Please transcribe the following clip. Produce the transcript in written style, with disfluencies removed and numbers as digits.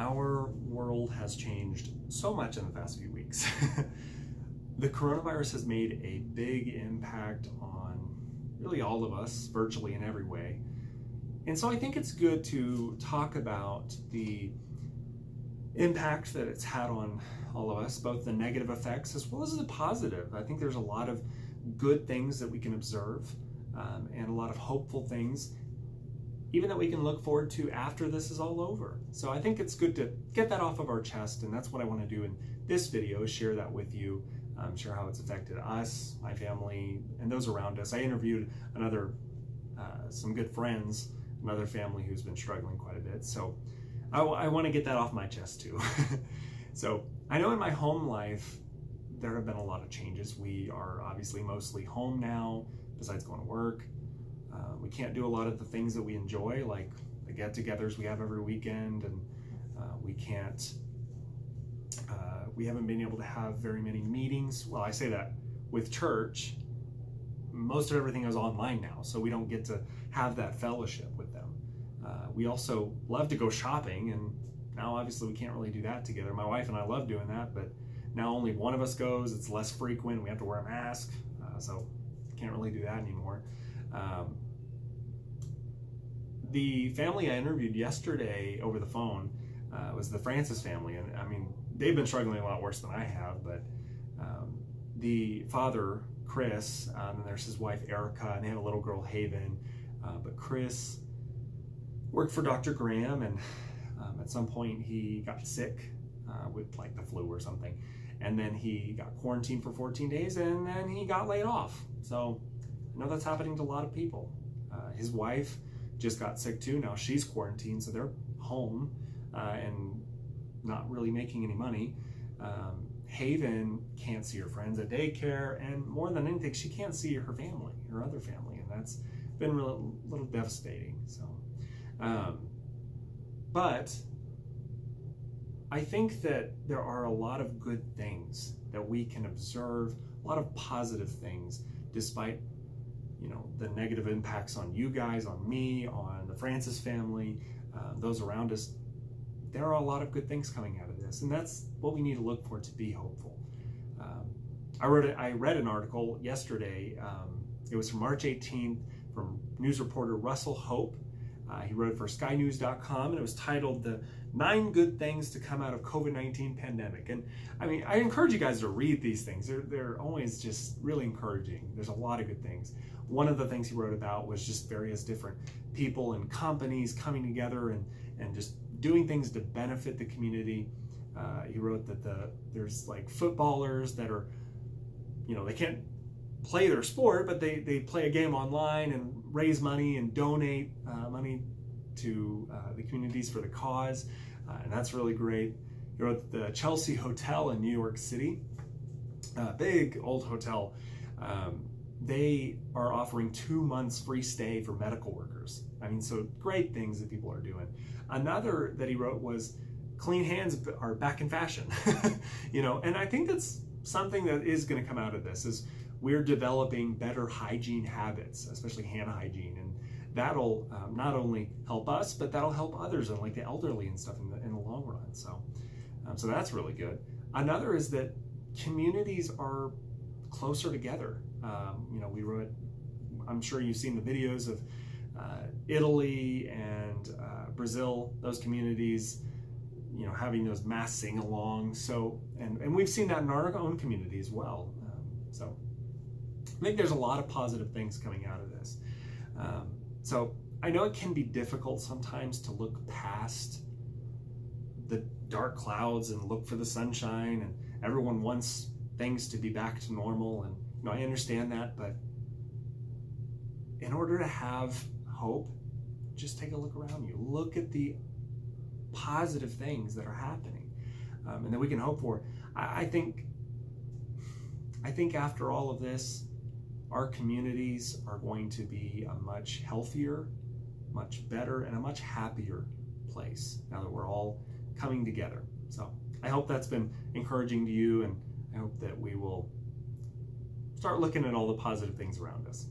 Our world has changed so much in the past few weeks. The coronavirus has made a big impact on really all of us, virtually in every way. And so I think it's good to talk about the impact that it's had on all of us, both the negative effects as well as the positive. I think there's a lot of good things that we can observe and a lot of hopeful things, even that we can look forward to after this is all over. So I think it's good to get that off of our chest, and that's what I want to do in this video, is share that with you, share how it's affected us, my family, and those around us. I interviewed some good friends, another family who's been struggling quite a bit. So I want to get that off my chest too. So I know in my home life, there have been a lot of changes. We are obviously mostly home now, besides going to work. We can't do a lot of the things that we enjoy, like the get-togethers we have every weekend, and we haven't been able to have very many meetings. Well, I say that with church, most of everything is online now, so we don't get to have that fellowship with them. We also love to go shopping, and now obviously we can't really do that together. My wife and I love doing that, but now only one of us goes. It's less frequent. We have to wear a mask, so can't really do that anymore. The family I interviewed yesterday over the phone was the Francis family, and I mean, they've been struggling a lot worse than I have, but the father, Chris, and there's his wife, Erica, and they had a little girl, Haven, but Chris worked for Dr. Graham, and at some point he got sick with like the flu or something, and then he got quarantined for 14 days, and then he got laid off. So I know that's happening to a lot of people. His wife just got sick too. Now she's quarantined, so they're home and not really making any money. Haven can't see her friends at daycare, and more than anything, she can't see her family, her other family, and that's been a little devastating. So, but I think that there are a lot of good things that we can observe, a lot of positive things, despite the negative impacts on you guys, on me, on the Francis family, those around us. There are a lot of good things coming out of this, and that's what we need to look for to be hopeful. I read an article yesterday. It was from March 18th from news reporter Russell Hope. He wrote it for SkyNews.com, and it was titled "The 9 Good Things to Come Out of COVID-19 Pandemic." And I mean, I encourage you guys to read these things. They're always just really encouraging. There's a lot of good things. One of the things he wrote about was just various different people and companies coming together and just doing things to benefit the community. He wrote that there's like footballers that are, they can't play their sport, but they play a game online and raise money and donate money to the communities for the cause, and that's really great. He wrote the Chelsea Hotel in New York City, big old hotel. They are offering 2 months free stay for medical workers. I mean, so great things that people are doing. Another that he wrote was clean hands are back in fashion. And I think that's something that is going to come out of this, is we're developing better hygiene habits, especially hand hygiene, and that'll not only help us, but that'll help others, and like the elderly and stuff in the long run. So that's really good. Another is that communities are closer together. We wrote, I'm sure you've seen the videos of Italy and Brazil, those communities, having those mass sing-alongs. So, and we've seen that in our own community as well. So I think there's a lot of positive things coming out of this. So I know it can be difficult sometimes to look past the dark clouds and look for the sunshine, and everyone wants things to be back to normal, and I understand that, but in order to have hope, just take a look around you. Look at the positive things that are happening, and that we can hope for. I think after all of this, our communities are going to be a much healthier, much better, and a much happier place now that we're all coming together. So I hope that's been encouraging to you, and I hope that we will start looking at all the positive things around us.